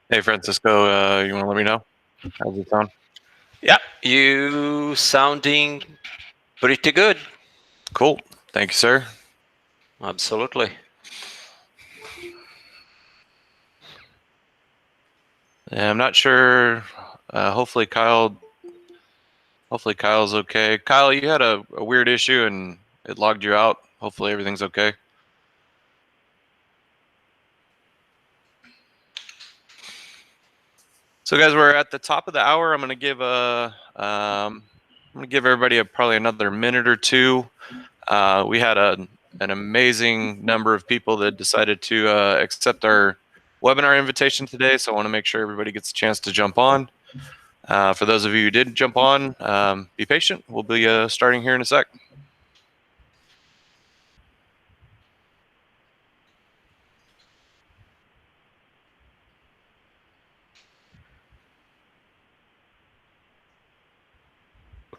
Hey, Francisco, you want to let me know? How's it sound? Yeah, you sounding pretty good. Cool. Thank you, sir. Absolutely. Yeah, I'm not sure. Hopefully, Kyle's okay. Kyle, you had a weird issue and it logged you out. Hopefully, everything's okay. So, guys, we're at the top of the hour. I'm gonna give everybody probably another minute or two. We had an amazing number of people that decided to accept our webinar invitation today, so I want to make sure everybody gets a chance to jump on. For those of you who did jump on, be patient. We'll be starting here in a sec.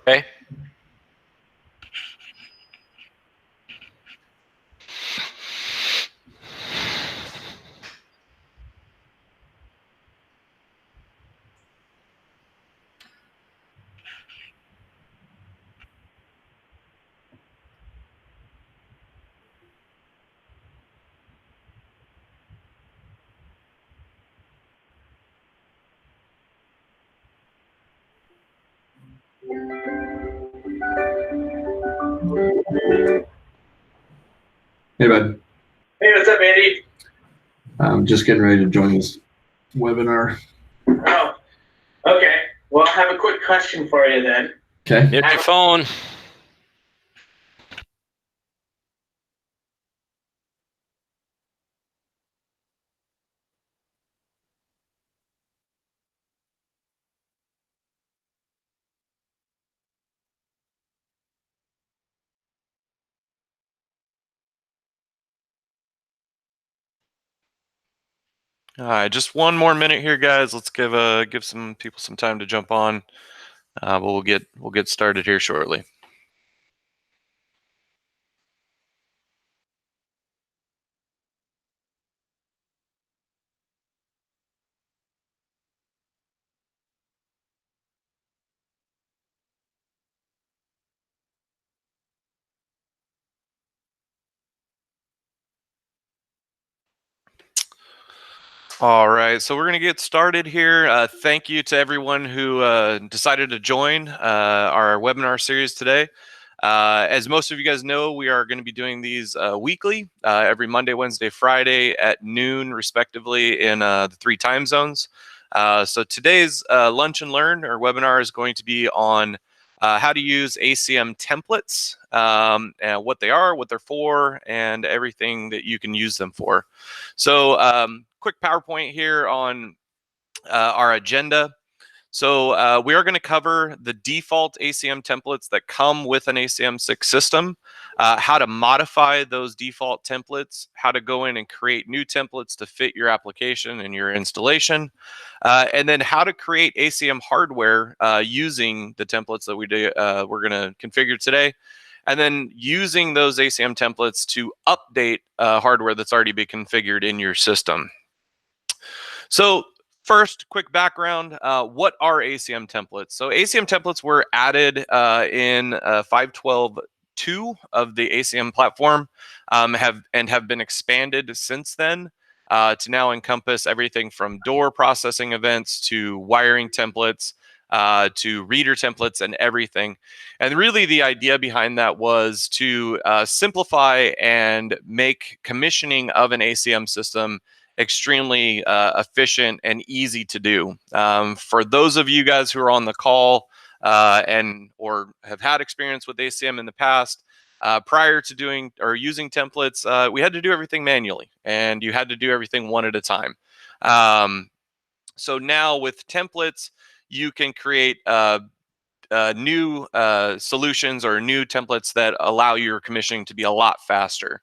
Okay. Hey, bud. Hey, what's up, Andy? I'm just getting ready to join this webinar. Oh, okay. Well, I have a quick question for you then. Okay. Mute your phone. All right, just one more minute here, guys. Let's give some people some time to jump on. But we'll get started here shortly. All right, so we're going to get started here. Thank you to everyone who decided to join our webinar series today. As most of you guys know, we are going to be doing these weekly, every Monday, Wednesday, Friday at noon, respectively, in the 3 time zones. So today's Lunch and Learn or webinar is going to be on how to use ACM templates, and what they are, what they're for, and everything that you can use them for. So quick PowerPoint here on our agenda. So we are going to cover the default ACM templates that come with an ACM 6 system, how to modify those default templates, how to go in and create new templates to fit your application and your installation, and then how to create ACM hardware using the templates that we're going to configure today, and then using those ACM templates to update hardware that's already been configured in your system. So first, quick background, what are ACM templates? So ACM templates were added in 5.12.2 of the ACM platform, have been expanded since then to now encompass everything from door processing events to wiring templates, to reader templates and everything. And really the idea behind that was to simplify and make commissioning of an ACM system extremely efficient and easy to do. For those of you guys who are on the call or have had experience with ACM in the past, prior to doing or using templates, we had to do everything manually, and you had to do everything one at a time. So now with templates, you can create new solutions or new templates that allow your commissioning to be a lot faster.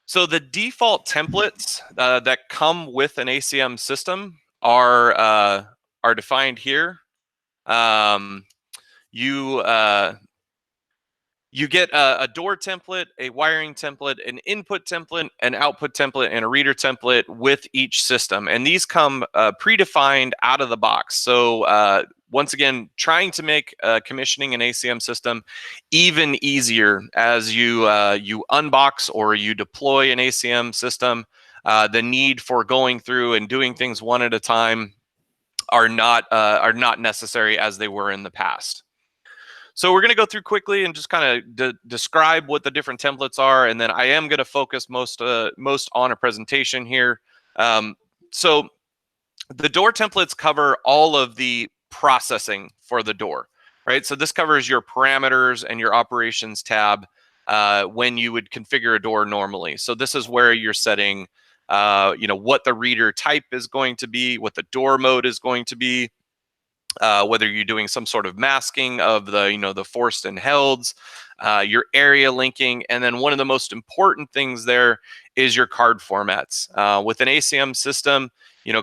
So the default templates that come with an ACM system are defined here. You You get a door template, a wiring template, an input template, an output template, and a reader template with each system. And these come predefined out of the box. So once again, trying to make commissioning an ACM system even easier as you you unbox or you deploy an ACM system. The need for going through and doing things one at a time are not necessary as they were in the past. So we're going to go through quickly and just kind of describe what the different templates are, and then I am going to focus most on a presentation here. So the door templates cover all of the processing for the door, right? So this covers your parameters and your operations tab when you would configure a door normally. So this is where you're setting, what the reader type is going to be, what the door mode is going to be. Whether you're doing some sort of masking of the the forced and helds, your area linking, and then one of the most important things there is your card formats. With an ACM system,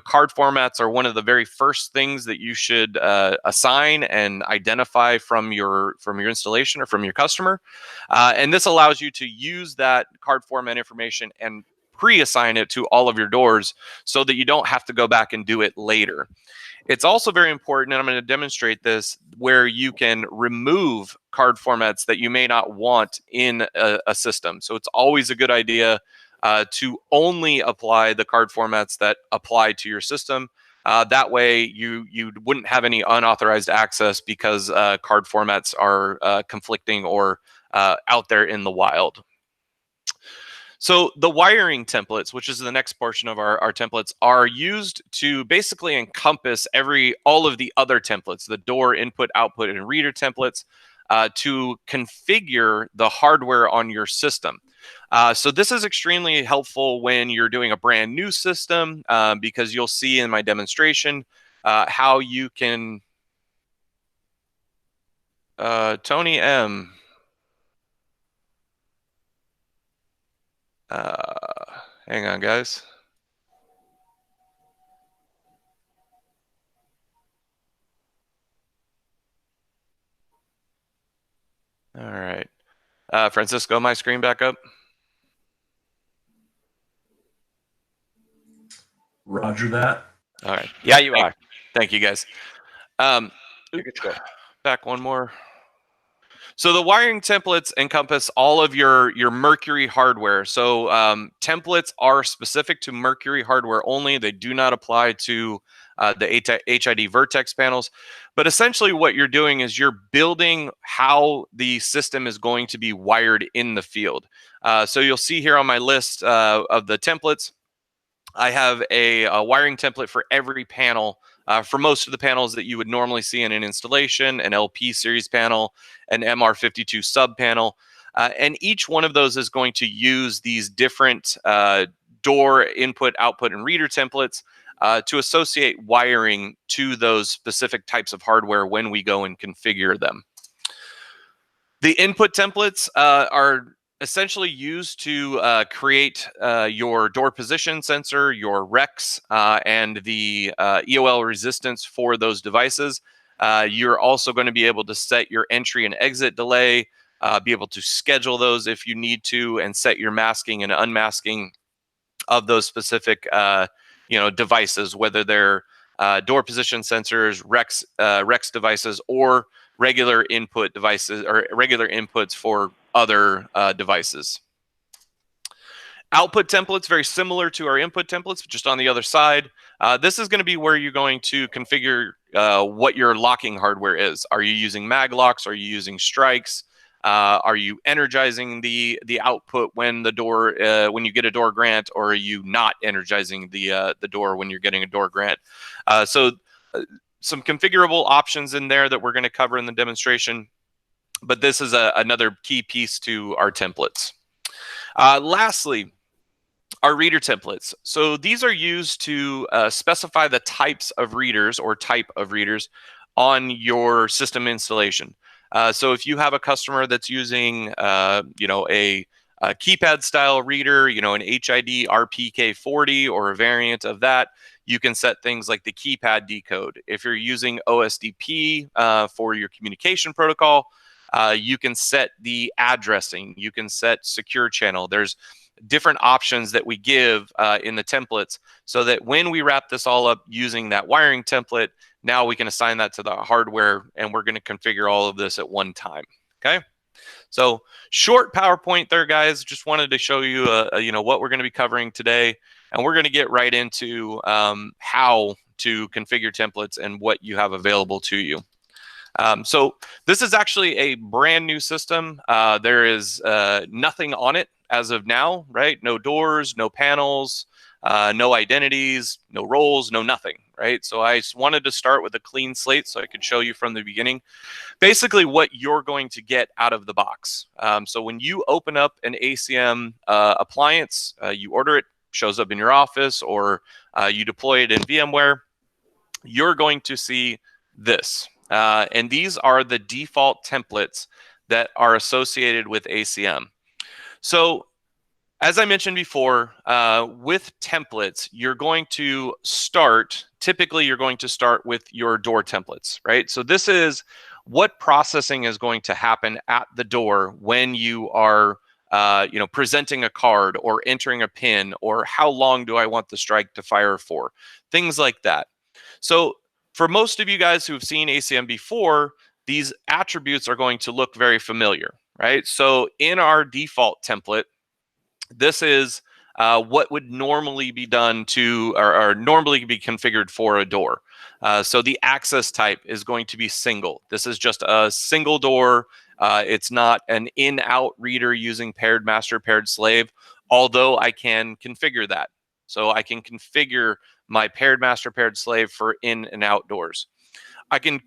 card formats are one of the very first things that you should assign and identify from your installation or from your customer, and this allows you to use that card format information and pre-assign it to all of your doors so that you don't have to go back and do it later. It's also very important, and I'm going to demonstrate this, where you can remove card formats that you may not want in a system. So it's always a good idea to only apply the card formats that apply to your system. That way you wouldn't have any unauthorized access because card formats are conflicting or out there in the wild. So the wiring templates, which is the next portion of our templates, are used to basically encompass all of the other templates, the door, input, output, and reader templates, to configure the hardware on your system. So this is extremely helpful when you're doing a brand new system, because you'll see in my demonstration how you can, Tony M. Hang on, guys. All right. Francisco, my screen back up? Roger that. All right. Yeah, you are. Thank you, guys. You're good to go. Back one more. So the wiring templates encompass all of your Mercury hardware. So templates are specific to Mercury hardware only. They do not apply to the HID Vertex panels. But essentially what you're doing is you're building how the system is going to be wired in the field. So you'll see here on my list of the templates, I have a wiring template for every panel. For most of the panels that you would normally see in an installation, an LP series panel, an MR52 sub panel, and each one of those is going to use these different door, input, output, and reader templates to associate wiring to those specific types of hardware when we go and configure them. The input templates are essentially used to create your door position sensor, your REX, and the EOL resistance for those devices. You're also going to be able to set your entry and exit delay, be able to schedule those if you need to, and set your masking and unmasking of those specific devices, whether they're door position sensors, REX devices, or regular input devices or regular inputs for other devices. Output templates, very similar to our input templates, just on the other side. This is going to be where you're going to configure what your locking hardware is. Are you using mag locks? Are you using strikes? Are you energizing the output when the door when you get a door grant, or are you not energizing the door when you're getting a door grant? So some configurable options in there that we're going to cover in the demonstration, but this is another key piece to our templates. Lastly, our reader templates. So these are used to specify the types of readers or type of readers on your system installation. So if you have a customer that's using, a keypad style reader, an HID RPK40 or a variant of that, you can set things like the keypad decode. If you're using OSDP for your communication protocol, You can set the addressing. You can set secure channel. There's different options that we give in the templates so that when we wrap this all up using that wiring template, now we can assign that to the hardware, and we're going to configure all of this at one time. Okay. So short PowerPoint there, guys. Just wanted to show you, what we're going to be covering today, and we're going to get right into how to configure templates and what you have available to you. So this is actually a brand new system. There is nothing on it as of now, right? No doors, no panels, no identities, no roles, no nothing, right? So I just wanted to start with a clean slate so I could show you from the beginning basically what you're going to get out of the box. So when you open up an ACM appliance, you order it, shows up in your office, or you deploy it in VMware, you're going to see this. And these are the default templates that are associated with ACM. So as I mentioned before, with templates, typically you're going to start with your door templates, right? So this is what processing is going to happen at the door when you are presenting a card or entering a pin, or how long do I want the strike to fire for, things like that. So for most of you guys who have seen ACM before, these attributes are going to look very familiar, right? So in our default template, this is what would normally be done to, or normally be configured for a door. So the access type is going to be single. This is just a single door. It's not an in-out reader using paired master, paired slave, although I can configure that. So I can configure my paired master, paired slave for in and out doors. I can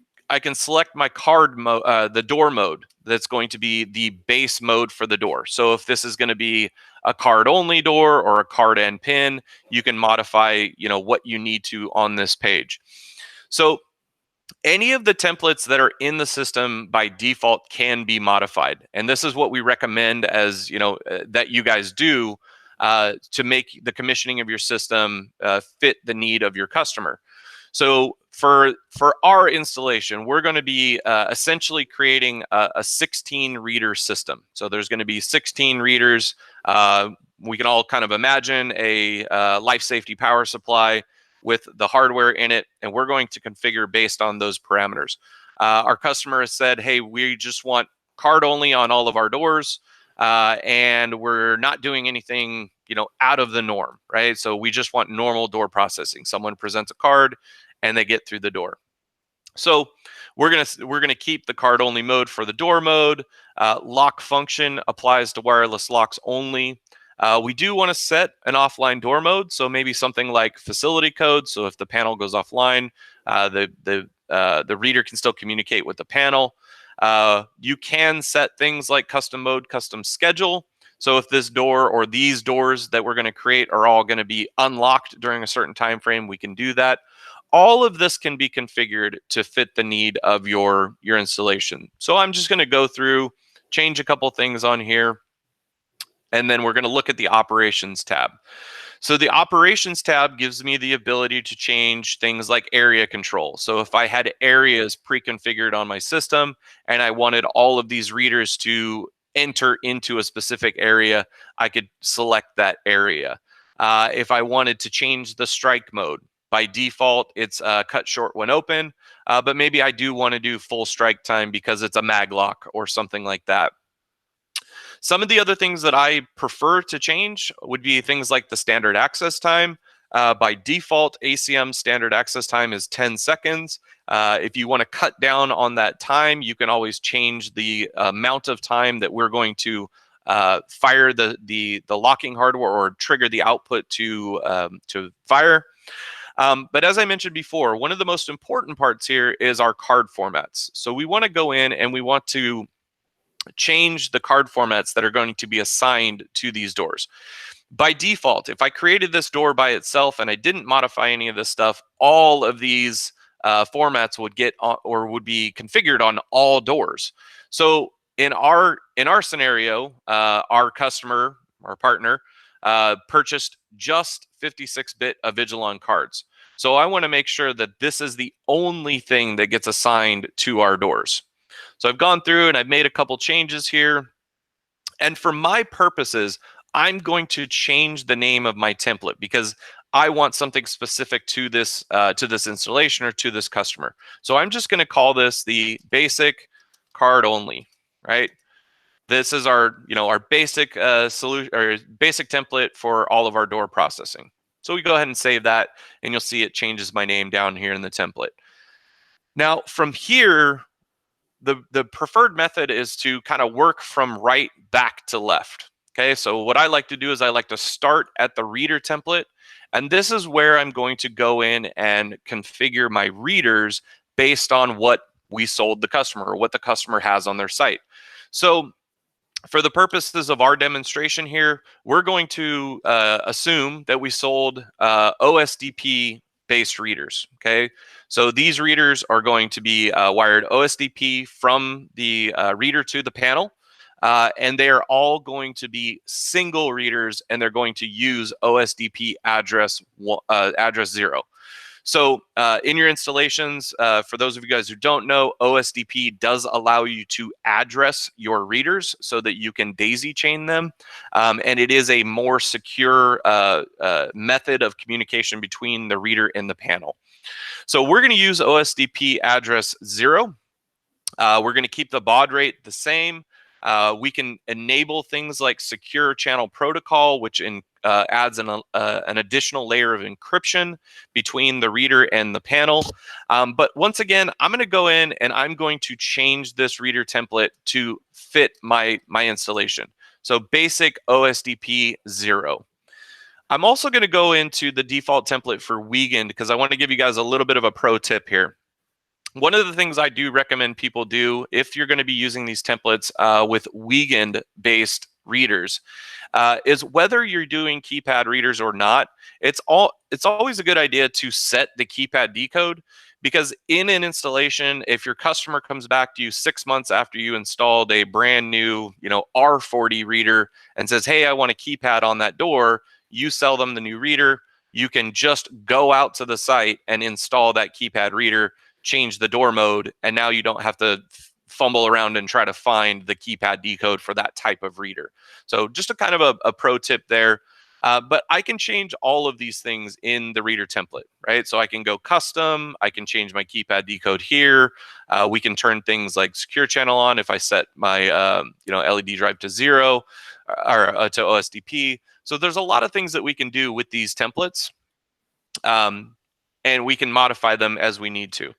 select my card mode, the door mode. That's going to be the base mode for the door. So if this is going to be a card only door or a card and pin, you can modify, what you need to on this page. So any of the templates that are in the system by default can be modified. And this is what we recommend as, that you guys do to make the commissioning of your system fit the need of your customer. So for our installation, we're going to be essentially creating a 16 reader system. So there's going to be 16 readers. We can all kind of imagine a life safety power supply with the hardware in it, and we're going to configure based on those parameters. Our customer has said, hey, we just want card only on all of our doors, and we're not doing anything out of the norm, right? So we just want normal door processing. Someone presents a card and they get through the door. So we're gonna keep the card only mode for the door mode. Lock function applies to wireless locks only. We do want to set an offline door mode, so maybe something like facility code. So if the panel goes offline, the reader can still communicate with the panel. You can set things like custom mode, custom schedule. So if this door or these doors that we're going to create are all going to be unlocked during a certain time frame, we can do that. All of this can be configured to fit the need of your installation. So I'm just going to go through, change a couple things on here, and then we're going to look at the operations tab. So the operations tab gives me the ability to change things like area control. So if I had areas pre-configured on my system and I wanted all of these readers to enter into a specific area, I could select that area. If I wanted to change the strike mode, by default, it's cut short when open, but maybe I do want to do full strike time because it's a mag lock or something like that. Some of the other things that I prefer to change would be things like the standard access time. By default, ACM standard access time is 10 seconds. If you want to cut down on that time, you can always change the amount of time that we're going to fire the locking hardware or trigger the output to fire. But as I mentioned before, one of the most important parts here is our card formats. So we want to go in and we want to change the card formats that are going to be assigned to these doors. By default, if I created this door by itself and I didn't modify any of this stuff, all of these formats would get on, or would be configured on all doors. So in our scenario, our customer, our partner, purchased just 56-bit Avigilon cards. So I want to make sure that this is the only thing that gets assigned to our doors. So I've gone through and I've made a couple changes here. And for my purposes, I'm going to change the name of my template because I want something specific to this installation or to this customer. So I'm just going to call this the basic card only, right? This is our, our basic solution or basic template for all of our door processing. So we go ahead and save that, and you'll see it changes my name down here in the template. Now from here, the preferred method is to kind of work from right back to left. Okay, so what I like to do is I like to start at the reader template, and this is where I'm going to go in and configure my readers based on what we sold the customer or what the customer has on their site. So for the purposes of our demonstration here, we're going to assume that we sold OSDP based readers. Okay, so these readers are going to be wired OSDP from the reader to the panel, and they are all going to be single readers, and they're going to use OSDP address 0. So in your installations, for those of you guys who don't know, OSDP does allow you to address your readers so that you can daisy chain them. And it is a more secure method of communication between the reader and the panel. So we're going to use OSDP address 0. We're going to keep the baud rate the same. We can enable things like secure channel protocol, which adds an additional layer of encryption between the reader and the panel. But once again, I'm going to go in and I'm going to change this reader template to fit my installation. So basic OSDP 0. I'm also going to go into the default template for Weekend because I want to give you guys a little bit of a pro tip here. One of the things I do recommend people do if you're going to be using these templates with Weekend-based readers is whether you're doing keypad readers or not, it's always a good idea to set the keypad decode, because in an installation, if your customer comes back to you 6 months after you installed a brand new, R40 reader and says, "Hey, I want a keypad on that door," you sell them the new reader. You can just go out to the site and install that keypad reader, change the door mode, and now you don't have to fumble around and try to find the keypad decode for that type of reader. So just a kind of a pro tip there. But I can change all of these things in the reader template, right? So I can go custom, I can change my keypad decode here. We can turn things like secure channel on if I set my LED drive to 0 or to OSDP. So there's a lot of things that we can do with these templates. And we can modify them as we need to.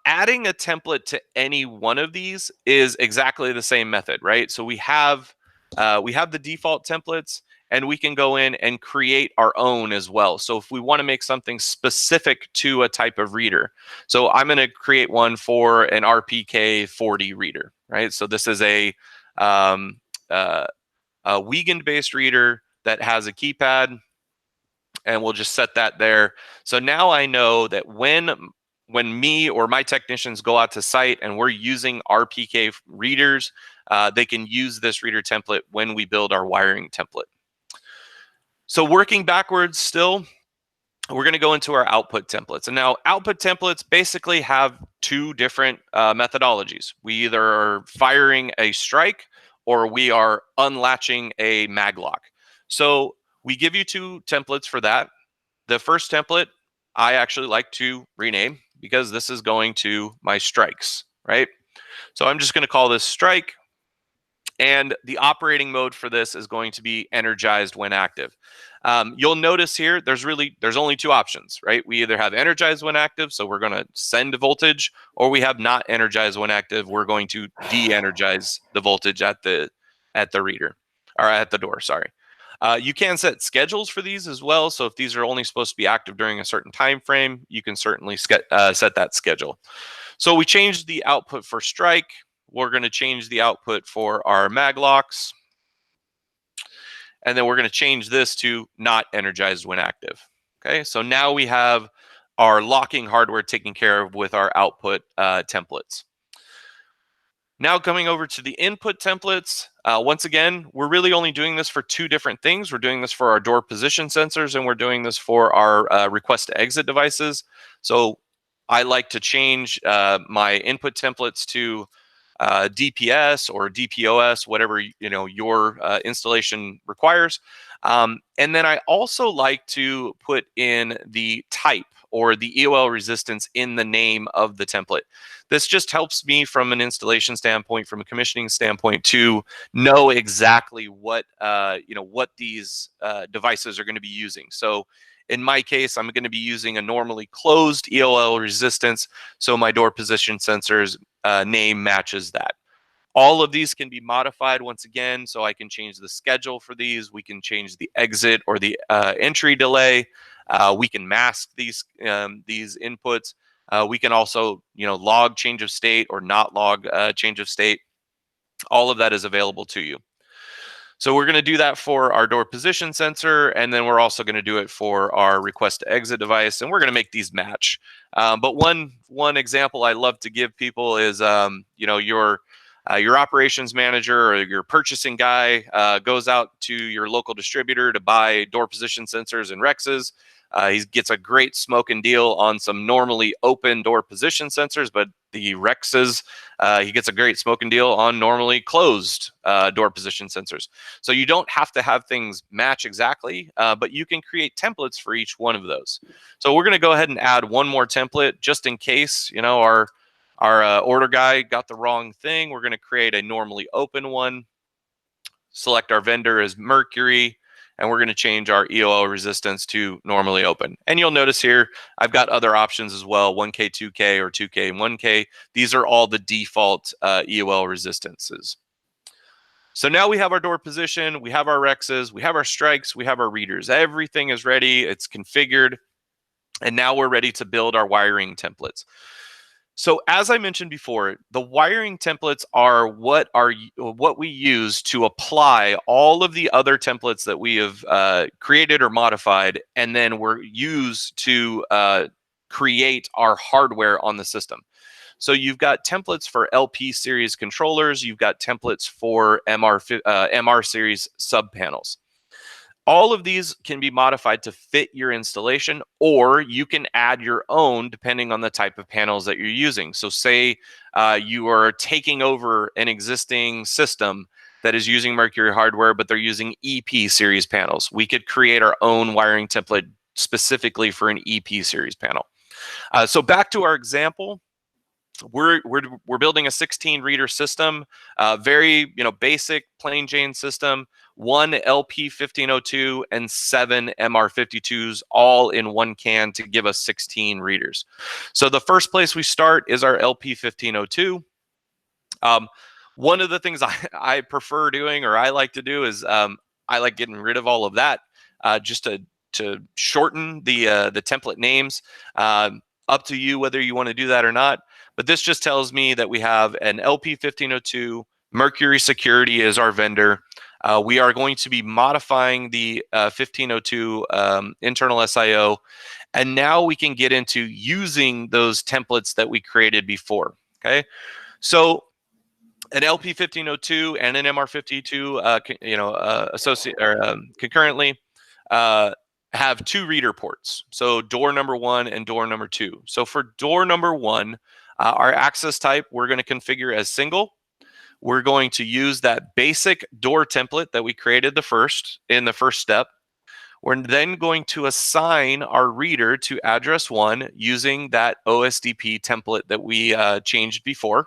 Adding a template to any one of these is exactly the same method, right? So we have the default templates, and we can go in and create our own as well. So if we want to make something specific to a type of reader, so I'm going to create one for an RPK 40 reader, right? So this is a Weekend-based reader that has a keypad, and we'll just set that there. So now I know that when me or my technicians go out to site and we're using RPK readers, they can use this reader template when we build our wiring template. So working backwards still, we're going to go into our output templates. And now output templates basically have two different methodologies. We either are firing a strike or we are unlatching a maglock. So we give you two templates for that. The first template I actually like to rename because this is going to my strikes, right? So I'm just going to call this strike, and the operating mode for this is going to be energized when active. You'll notice here there's only two options, right? We either have energized when active, so we're going to send voltage, or we have not energized when active. We're going to de-energize the voltage at the reader, or at the door, sorry. You can set schedules for these as well. So if these are only supposed to be active during a certain time frame, you can certainly set that schedule. So we changed the output for strike. We're going to change the output for our maglocks. And then we're going to change this to not energized when active. Okay, so now we have our locking hardware taken care of with our output templates. Now coming over to the input templates, once again, we're really only doing this for two different things. We're doing this for our door position sensors, and we're doing this for our request to exit devices. So I like to change my input templates to DPS or DPoS, whatever your installation requires. And then I also like to put in the type or the EOL resistance in the name of the template. This just helps me from an installation standpoint, from a commissioning standpoint, to know exactly what what these devices are going to be using. So in my case, I'm going to be using a normally closed EOL resistance, so my door position sensor's name matches that. All of these can be modified once again, so I can change the schedule for these. We can change the exit or the entry delay. We can mask these inputs. We can also log change of state or not log change of state. All of that is available to you. So we're going to do that for our door position sensor, and then we're also going to do it for our request to exit device, and we're going to make these match. But one example I love to give people is your operations manager or your purchasing guy goes out to your local distributor to buy door position sensors and Rexes. He gets a great smoking deal on some normally open door position sensors, but the Rexes, he gets a great smoking deal on normally closed door position sensors. So you don't have to have things match exactly, but you can create templates for each one of those. So we're going to go ahead and add one more template just in case our order guy got the wrong thing. We're going to create a normally open one, select our vendor as Mercury, and we're going to change our EOL resistance to normally open. And you'll notice here, I've got other options as well, 1K, 2K, or 2K and 1K. These are all the default EOL resistances. So now we have our door position, we have our Rexes, we have our strikes, we have our readers. Everything is ready, it's configured, and now we're ready to build our wiring templates. So as I mentioned before, the wiring templates are what we use to apply all of the other templates that we have created or modified, and then we're used to create our hardware on the system. So you've got templates for LP series controllers, you've got templates for MR series sub panels. All of these can be modified to fit your installation, or you can add your own depending on the type of panels that you're using. So say you are taking over an existing system that is using Mercury hardware, but they're using EP series panels. We could create our own wiring template specifically for an EP series panel. So back to our example. We're building a 16 reader system, very basic plain Jane system, 1 LP 1502 and 7 MR52s all in one can to give us 16 readers. So the first place we start is our LP 1502. One of the things I prefer doing, or I like to do, is I like getting rid of all of that just to shorten the template names. Up to you whether you want to do that or not. But this just tells me that we have an LP 1502, Mercury Security is our vendor. We are going to be modifying the 1502 internal SIO, and now we can get into using those templates that we created before. Okay, so an LP 1502 and an MR52, concurrently. Have 2 reader ports. So door number 1 and door number 2. So for door number 1, our access type, we're going to configure as single. We're going to use that basic door template that we created in the first step. We're then going to assign our reader to address 1 using that OSDP template that we changed before.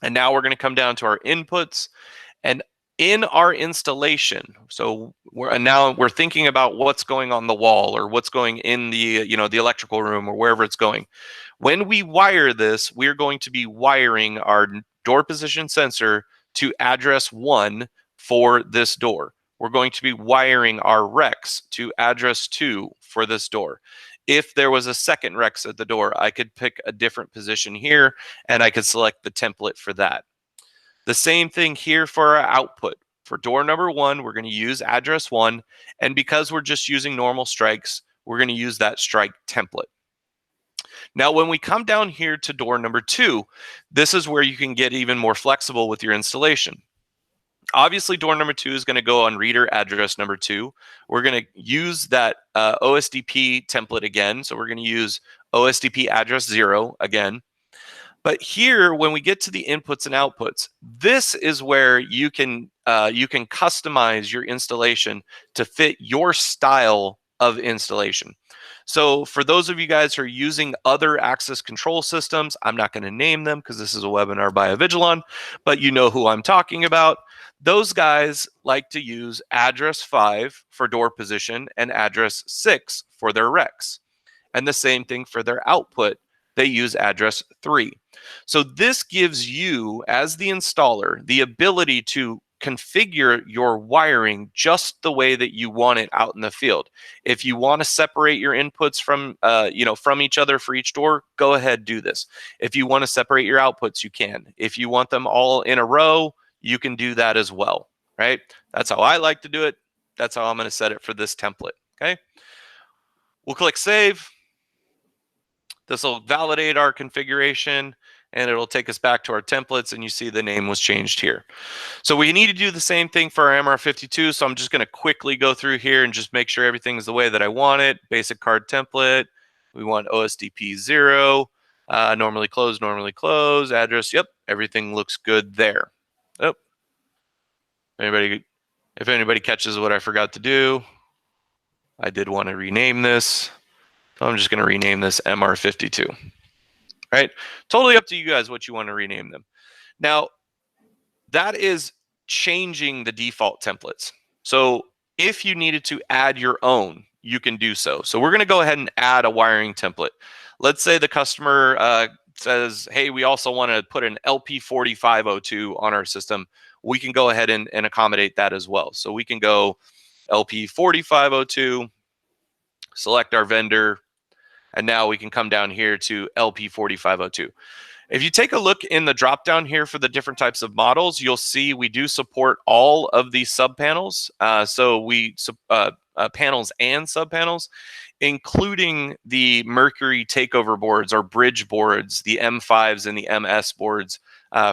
And now we're going to come down to our inputs, and in our installation, so now we're thinking about what's going on the wall or what's going in the the electrical room or wherever it's going. When we wire this, we're going to be wiring our door position sensor to address 1 for this door. We're going to be wiring our Rex to address 2 for this door. If there was a second Rex at the door, I could pick a different position here and I could select the template for that. The same thing here for our output. For door number 1, we're going to use address 1, and because we're just using normal strikes, we're going to use that strike template. Now, when we come down here to door number 2, this is where you can get even more flexible with your installation. Obviously, door number 2 is going to go on reader address number 2. We're going to use that OSDP template again, so we're going to use OSDP address 0 again. But here, when we get to the inputs and outputs, this is where you can customize your installation to fit your style of installation. So for those of you guys who are using other access control systems, I'm not going to name them because this is a webinar by Avigilon, but you know who I'm talking about. Those guys like to use address 5 for door position and address 6 for their recs. And the same thing for their output, they use address 3. So this gives you, as the installer, the ability to configure your wiring just the way that you want it out in the field. If you want to separate your inputs from from each other for each door, go ahead, do this. If you want to separate your outputs, you can. If you want them all in a row, you can do that as well, right? That's how I like to do it. That's how I'm going to set it for this template, okay? We'll click save. This will validate our configuration and it'll take us back to our templates, and you see the name was changed here. So we need to do the same thing for our MR52. So I'm just going to quickly go through here and just make sure everything's the way that I want it. Basic card template. We want OSDP 0. Normally close, address. Yep, everything looks good there. Oh, if anybody catches what I forgot to do, I did want to rename this. So I'm just going to rename this MR52. Right? Totally up to you guys what you want to rename them. Now, that is changing the default templates. So if you needed to add your own, you can do so. So we're going to go ahead and add a wiring template. Let's say the customer says, hey, we also want to put an LP4502 on our system. We can go ahead and accommodate that as well. So we can go LP4502, select our vendor, and now we can come down here to LP4502. If you take a look in the drop down here for the different types of models, you'll see we do support all of these sub panels. Panels and sub panels, including the Mercury takeover boards or bridge boards, the M5s and the MS boards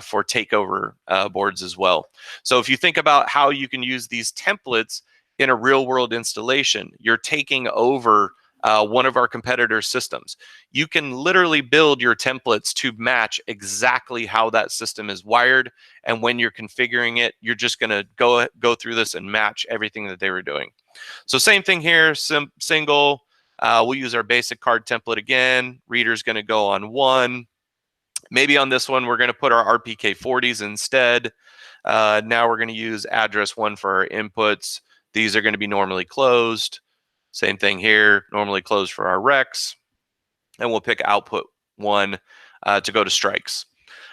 for takeover boards as well. So if you think about how you can use these templates in a real world installation, you're taking over one of our competitors' systems. You can literally build your templates to match exactly how that system is wired. And when you're configuring it, you're just going to go through this and match everything that they were doing. So same thing here, single. We'll use our basic card template again. Reader's going to go on 1. Maybe on this one, we're going to put our RPK40s instead. Now we're going to use address 1 for our inputs. These are going to be normally closed. Same thing here, normally closed for our recs. And we'll pick output 1 to go to strikes.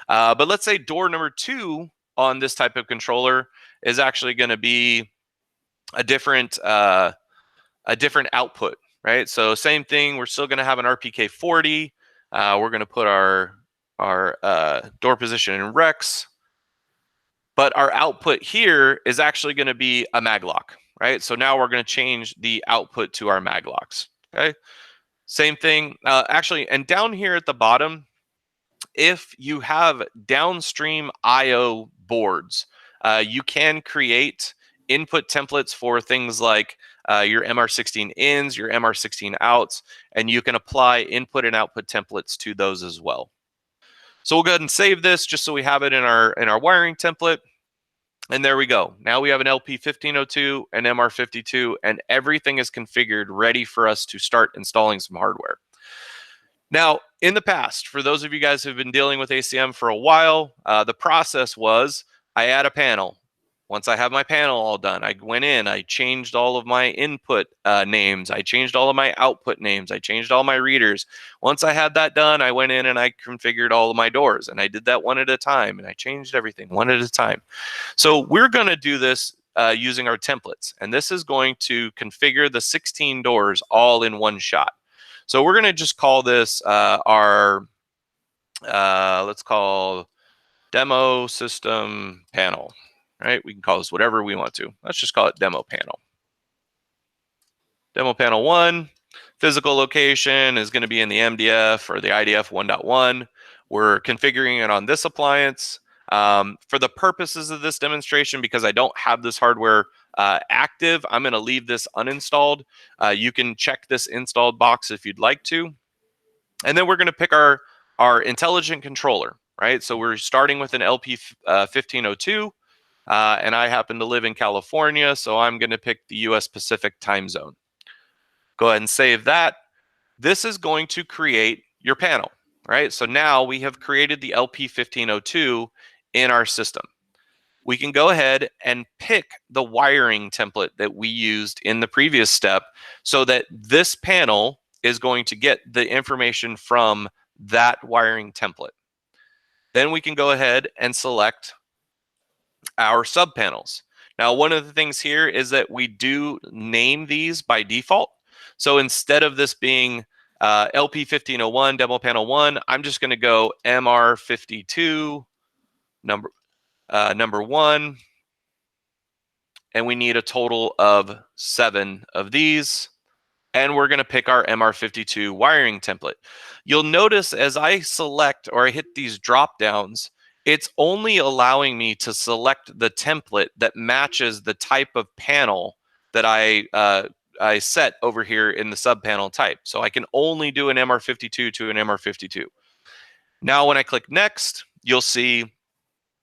But let's say door number 2 on this type of controller is actually going to be a different output, right? So same thing, we're still going to have an RPK40. We're going to put our door position in recs. But our output here is actually going to be a maglock, right? So now we're going to change the output to our maglocks, okay? Same thing, actually, and down here at the bottom, if you have downstream IO boards, you can create input templates for things like your MR16 ins, your MR16 outs, and you can apply input and output templates to those as well. So we'll go ahead and save this just so we have it in our wiring template. And there we go. Now we have an LP1502, an MR52, and everything is configured, ready for us to start installing some hardware. Now, in the past, for those of you guys who've been dealing with ACM for a while, the process was I add a panel. Once I have my panel all done, I went in, I changed all of my input names, I changed all of my output names, I changed all my readers. Once I had that done, I went in and I configured all of my doors, and I did that one at a time, and I changed everything one at a time. So we're going to do this using our templates, and this is going to configure the 16 doors all in one shot. So we're going to just call this let's call demo system panel. Right? We can call this whatever we want to. Let's just call it demo panel. Demo panel 1, physical location is going to be in the MDF or the IDF 1.1. We're configuring it on this appliance. For the purposes of this demonstration, because I don't have this hardware active, I'm going to leave this uninstalled. You can check this installed box if you'd like to. And then we're going to pick our our intelligent controller, right? So we're starting with an LP 1502, and I happen to live in California, so I'm going to pick the US Pacific time zone. Go ahead and save that. This is going to create your panel, right? So now we have created the LP 1502 in our system. We can go ahead and pick the wiring template that we used in the previous step so that this panel is going to get the information from that wiring template. Then we can go ahead and select our subpanels. Now, one of the things here is that we do name these by default. So instead of this being LP 1501 demo panel 1, I'm just going to go MR52 number 1, and we need a total of 7 of these. And we're going to pick our MR52 wiring template. You'll notice as I select or I hit these drop downs, it's only allowing me to select the template that matches the type of panel that I set over here in the subpanel type. So I can only do an MR52 to an MR52. Now, when I click next, you'll see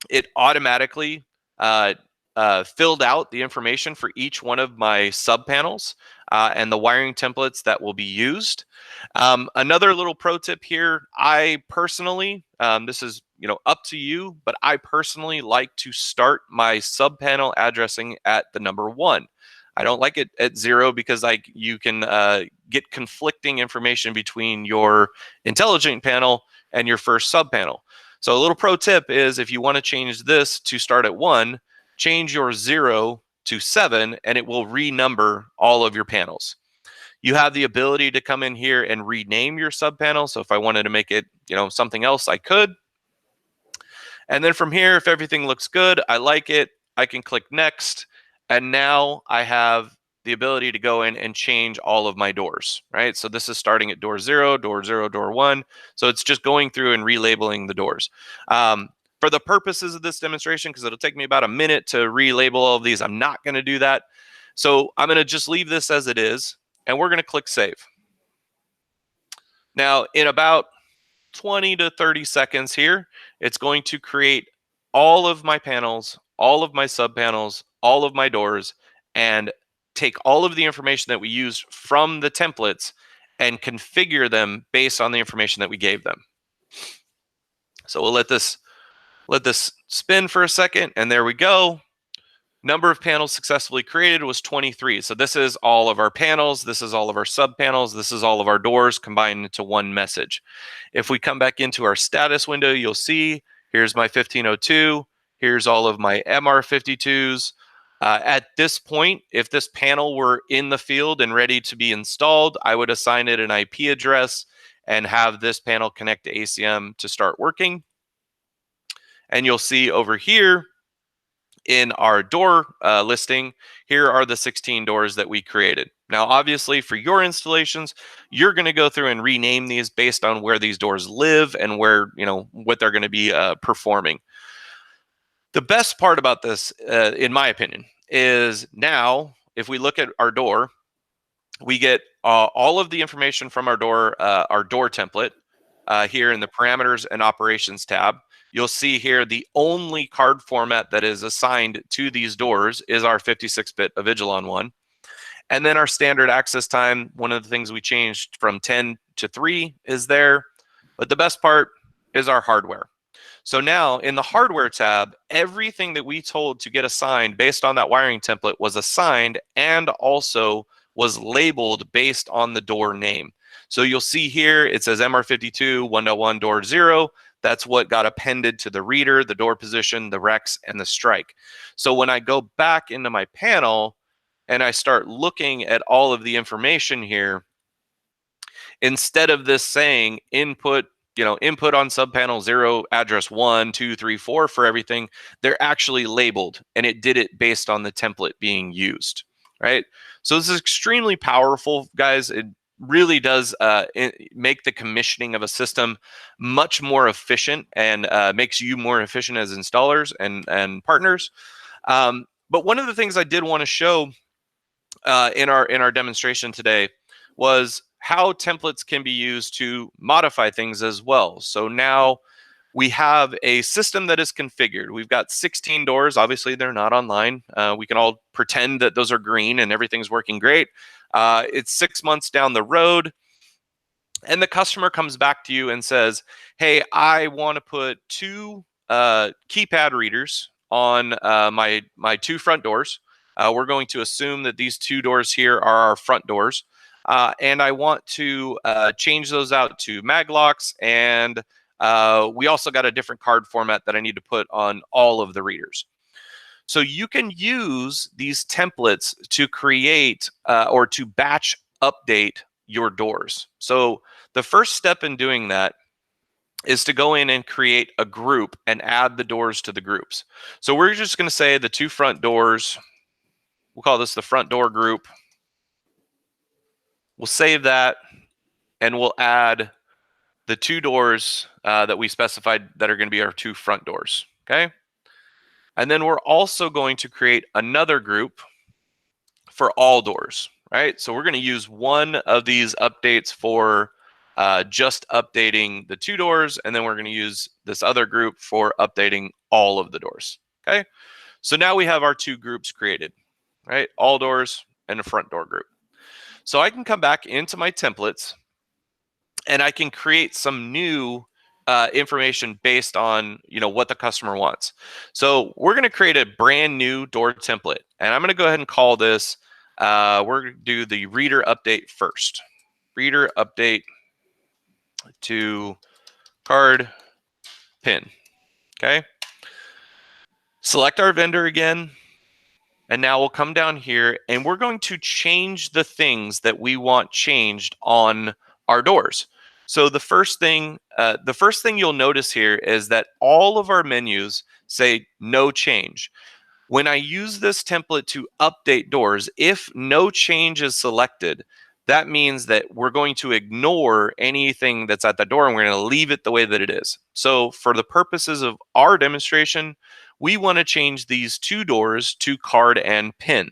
it automatically filled out the information for each one of my subpanels and the wiring templates that will be used. Another little pro tip here, I personally, this is up to you, but I personally like to start my subpanel addressing at the number 1. I don't like it at 0 because you can get conflicting information between your intelligent panel and your first subpanel. So a little pro tip is if you want to change this to start at 1, change your 0 to 7, and it will renumber all of your panels. You have the ability to come in here and rename your subpanel. So if I wanted to make it, something else, I could. And then from here, if everything looks good, I like it, I can click next. And now I have the ability to go in and change all of my doors, right? So this is starting at door 0, door 0, door 1. So it's just going through and relabeling the doors. For the purposes of this demonstration, because it'll take me about a minute to relabel all of these, I'm not going to do that. So I'm going to just leave this as it is, and we're going to click save. Now, in about 20 to 30 seconds here, it's going to create all of my panels, all of my subpanels, all of my doors, and take all of the information that we used from the templates and configure them based on the information that we gave them. So we'll let this spin for a second, and there we go. Number of panels successfully created was 23. So this is all of our panels, this is all of our subpanels, this is all of our doors combined into one message. If we come back into our status window, you'll see here's my 1502, here's all of my MR52s. At this point, if this panel were in the field and ready to be installed, I would assign it an IP address and have this panel connect to ACM to start working. And you'll see over here in our door listing, here are the 16 doors that we created. Now, obviously, for your installations, you're going to go through and rename these based on where these doors live and where, what they're going to be performing. The best part about this, in my opinion, is now, if we look at our door, we get all of the information from our door template here in the parameters and operations tab. You'll see here the only card format that is assigned to these doors is our 56-bit Avigilon one. And then our standard access time, one of the things we changed from 10 to 3 is there. But the best part is our hardware. So now in the hardware tab, everything that we told to get assigned based on that wiring template was assigned and also was labeled based on the door name. So you'll see here, it says MR52 1.1 door 0. That's what got appended to the reader, the door position, the Rex, and the strike. So when I go back into my panel and I start looking at all of the information here, instead of this saying input, input on subpanel 0, address 1, 2, 3, 4 for everything, they're actually labeled, and it did it based on the template being used, right? So this is extremely powerful, guys. It really does make the commissioning of a system much more efficient and makes you more efficient as installers and partners. But one of the things I did want to show in our demonstration today was how templates can be used to modify things as well. So now we have a system that is configured. We've got 16 doors. Obviously, they're not online. We can all pretend that those are green and everything's working great. It's 6 months down the road, and the customer comes back to you and says, hey, I want to put 2 keypad readers on my 2 front doors. We're going to assume that these 2 doors here are our front doors. And I want to change those out to mag locks, and we also got a different card format that I need to put on all of the readers. So you can use these templates to create or to batch update your doors. So the first step in doing that is to go in and create a group and add the doors to the groups. So we're just going to say the 2 front doors. We'll call this the front door group. We'll save that, and we'll add the 2 doors that we specified that are going to be our 2 front doors. Okay. And then we're also going to create another group for all doors, right? So we're going to use one of these updates for just updating the 2 doors, and then we're going to use this other group for updating all of the doors. Okay. So now we have our 2 groups created, right? All doors and a front door group. So I can come back into my templates, and I can create some new information based on what the customer wants. So we're going to create a brand new door template, and I'm going to go ahead and call this. We're going to do the reader update first. Reader update to card pin. Okay. Select our vendor again. And now we'll come down here, and we're going to change the things that we want changed on our doors. So the first thing you'll notice here is that all of our menus say no change. When I use this template to update doors, if no change is selected, that means that we're going to ignore anything that's at the door, and we're going to leave it the way that it is. So for the purposes of our demonstration, we want to change these 2 doors to card and pin.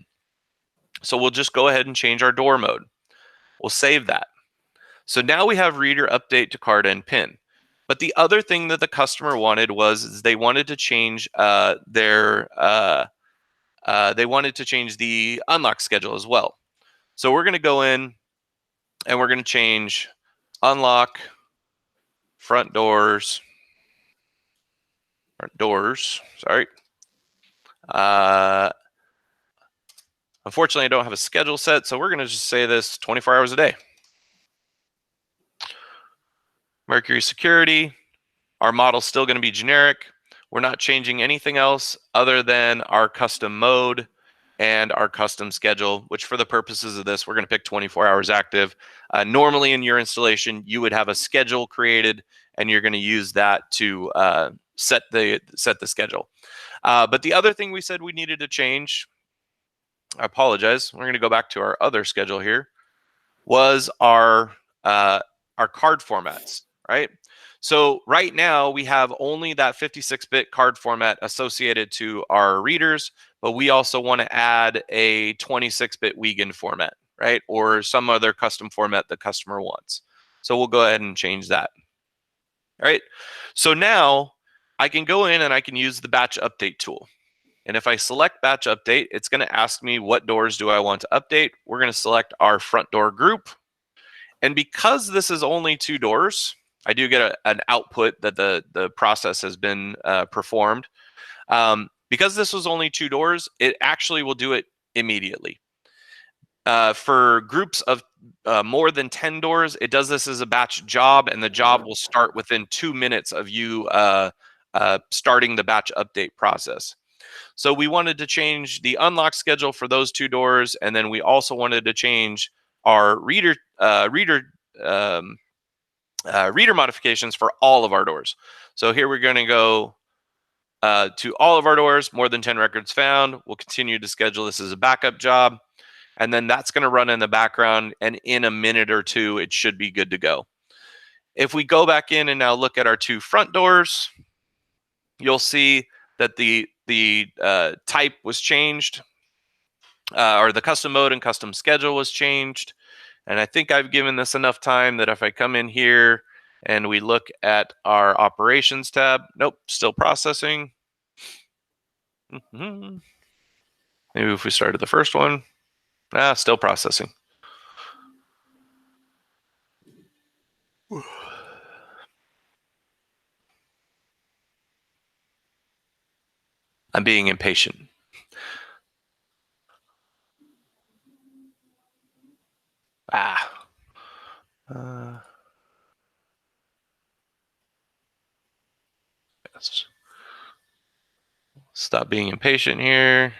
So we'll just go ahead and change our door mode. We'll save that. So now we have reader update to card and pin. But the other thing that the customer wanted was they wanted to change the unlock schedule as well. So we're going to go in and we're going to change unlock front doors. Sorry. Unfortunately, I don't have a schedule set, so we're going to just say this 24 hours a day. Mercury security, our model's still going to be generic. We're not changing anything else other than our custom mode and our custom schedule, which for the purposes of this, we're going to pick 24 hours active. Normally in your installation, you would have a schedule created, and you're going to use that to set the schedule. But the other thing we said we needed to change, I apologize, we're going to go back to our other schedule here, was our card formats, right? So right now we have only that 56-bit card format associated to our readers, but we also want to add a 26-bit Wiegand format, right? Or some other custom format the customer wants. So we'll go ahead and change that. All right. So now I can go in and I can use the batch update tool. And if I select batch update, it's going to ask me what doors do I want to update. We're going to select our front door group. And because this is only 2 doors, I do get an output that the process has been performed. Because this was only 2 doors, it actually will do it immediately. For groups of more than 10 doors, it does this as a batch job, and the job will start within 2 minutes of you starting the batch update process. So we wanted to change the unlock schedule for those 2 doors, and then we also wanted to change our reader modifications for all of our doors. So here we're going to go to all of our doors, more than 10 records found. We'll continue to schedule this as a backup job, and then that's going to run in the background, and in a minute or 2, it should be good to go. If we go back in and now look at our 2 front doors, you'll see that the type was changed, or the custom mode and custom schedule was changed. And I think I've given this enough time that if I come in here and we look at our operations tab, nope, still processing. Maybe if we started the first one, still processing. I'm being impatient. Yes. Stop being impatient here.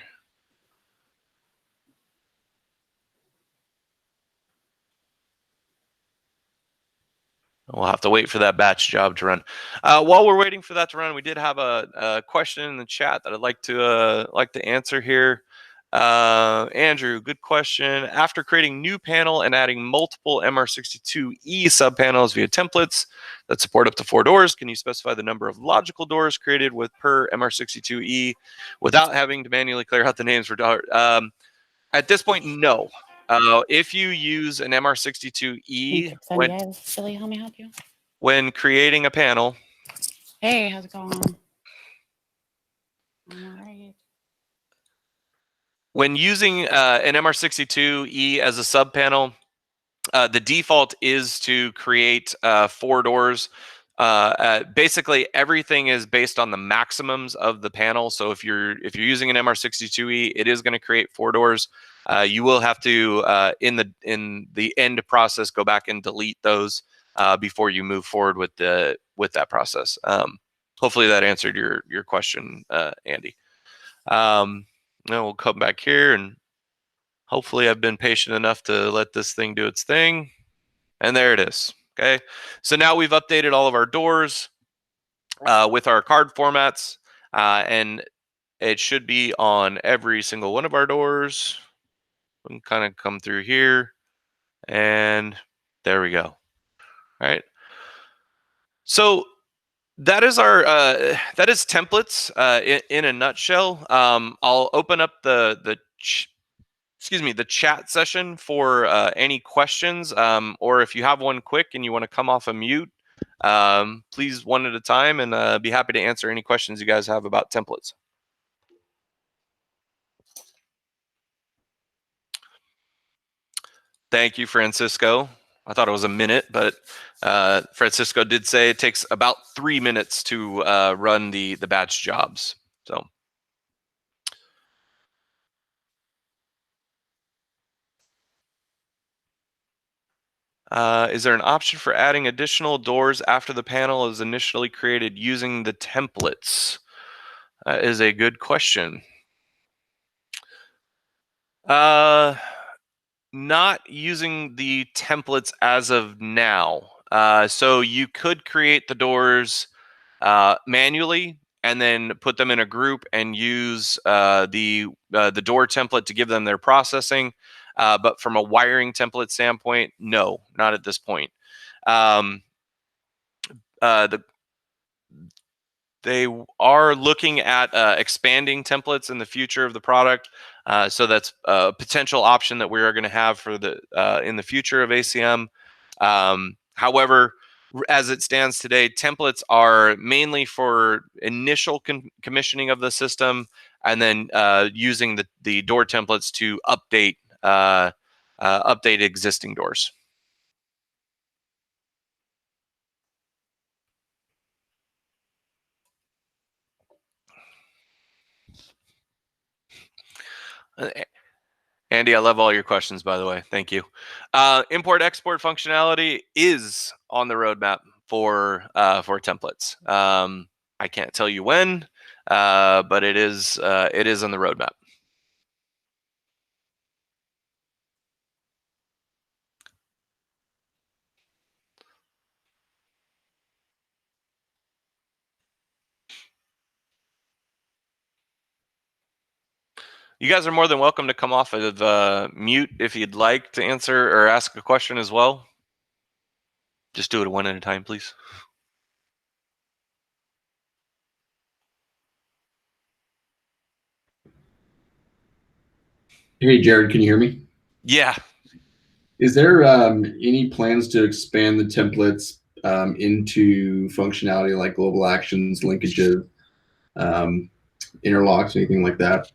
We'll have to wait for that batch job to run. While we're waiting for that to run, we did have a question in the chat that I'd like to answer here. Andrew, good question. After creating new panel and adding multiple MR62E subpanels via templates that support up to 4 doors, can you specify the number of logical doors created with per MR62E without having to manually clear out the names for dollars? At this point, no. If you use an MR62E Billy, help me help you. when creating a panel, Hey, how's it going? I'm all right. when using an MR62E as a subpanel, the default is to create 4 doors. Basically, everything is based on the maximums of the panel. So if you're using an MR62E, it is going to create 4 doors. You will have to in the end process go back and delete those before you move forward with that process. Hopefully that answered your question, Andy. Now we'll come back here, and hopefully I've been patient enough to let this thing do its thing. And there it is. Okay. So now we've updated all of our doors with our card formats, and it should be on every single one of our doors. We can kind of come through here, and there we go. All right. So that is our that is templates in a nutshell. I'll open up the chat session for any questions, or if you have one quick and you want to come off a mute, please one at a time, and be happy to answer any questions you guys have about templates. Thank you, Francisco. I thought it was a minute, but Francisco did say it takes about 3 minutes to run the batch jobs. So. Is there an option for adding additional doors after the panel is initially created using the templates? Is a good question. Not using the templates as of now. So you could create the doors manually and then put them in a group and use the door template to give them their processing. But from a wiring template standpoint, no, not at this point. They are looking at expanding templates in the future of the product. So that's a potential option that we are going to have for in the future of ACM. However, as it stands today, templates are mainly for initial commissioning of the system, and then using the door templates to update existing doors. Andy, I love all your questions, by the way. Thank you. Import-export functionality is on the roadmap for templates. I can't tell you when, but it is on the roadmap. You guys are more than welcome to come off of mute if you'd like to answer or ask a question as well. Just do it one at a time, please. Hey, Jared, can you hear me? Yeah. Is there any plans to expand the templates into functionality like global actions, linkages, interlocks, anything like that?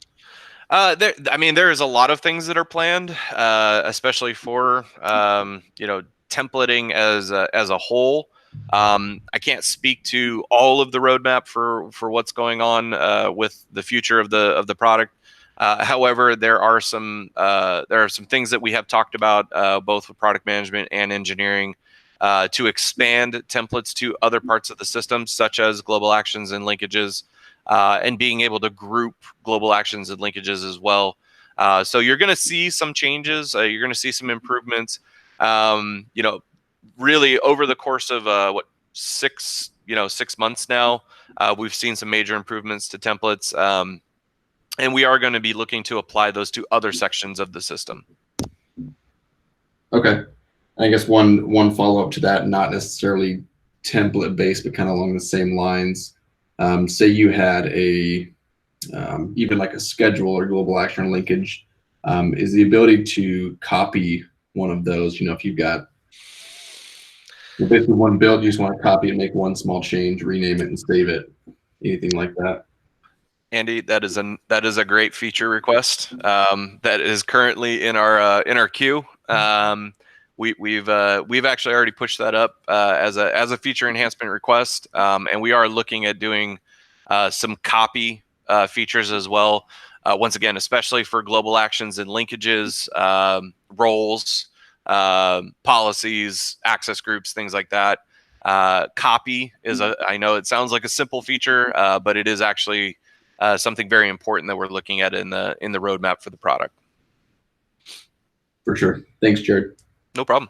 There is a lot of things that are planned, especially for templating as a whole. I can't speak to all of the roadmap for what's going on with the future of the product. However, there are some things that we have talked about both with product management and engineering to expand templates to other parts of the system, such as global actions and linkages. And being able to group global actions and linkages as well. So you're going to see some changes. You're going to see some improvements. Really over the course of 6 months now, we've seen some major improvements to templates, and we are going to be looking to apply those to other sections of the system. Okay, I guess one follow up to that, not necessarily template based, but kind of along the same lines. Say you had a even like a schedule or global action linkage, is the ability to copy one of those. If you've got basically one build, you just want to copy and make one small change, rename it, and save it. Anything like that? Andy, that is a great feature request that is currently in our queue. We've actually already pushed that up as a feature enhancement request, and we are looking at doing some copy features as well. Once again, especially for global actions and linkages, roles, policies, access groups, things like that. Copy is I know it sounds like a simple feature, but it is actually something very important that we're looking at in the roadmap for the product. For sure. Thanks, Jared. No problem.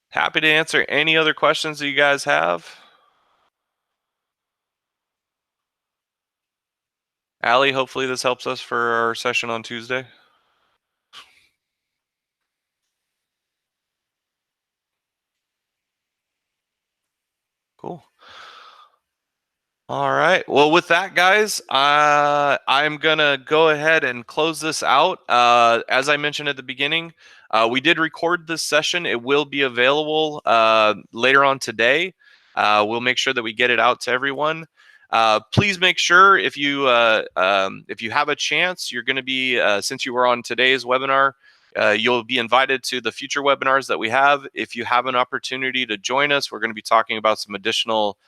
Happy to answer any other questions that you guys have. Allie, hopefully this helps us for our session on Tuesday. Cool. All right. Well, with that, guys, I'm going to go ahead and close this out. As I mentioned at the beginning, we did record this session. It will be available later on today. We'll make sure that we get it out to everyone. Please make sure if you have a chance, you're going to be, since you were on today's webinar, you'll be invited to the future webinars that we have. If you have an opportunity to join us, we're going to be talking about some additional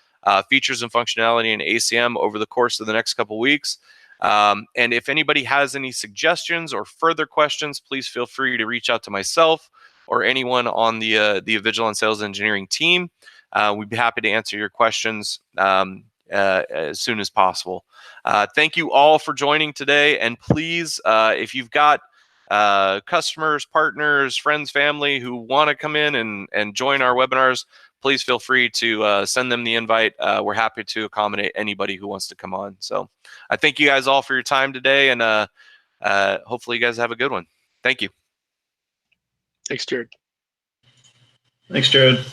features and functionality in ACM over the course of the next couple weeks. And if anybody has any suggestions or further questions, please feel free to reach out to myself or anyone on the Avigilon Sales Engineering team. We'd be happy to answer your questions as soon as possible. Thank you all for joining today. And please, if you've got customers, partners, friends, family who want to come in and join our webinars, please feel free to send them the invite. We're happy to accommodate anybody who wants to come on. So I thank you guys all for your time today, and hopefully you guys have a good one. Thank you. Thanks, Jared. Thanks, Jared.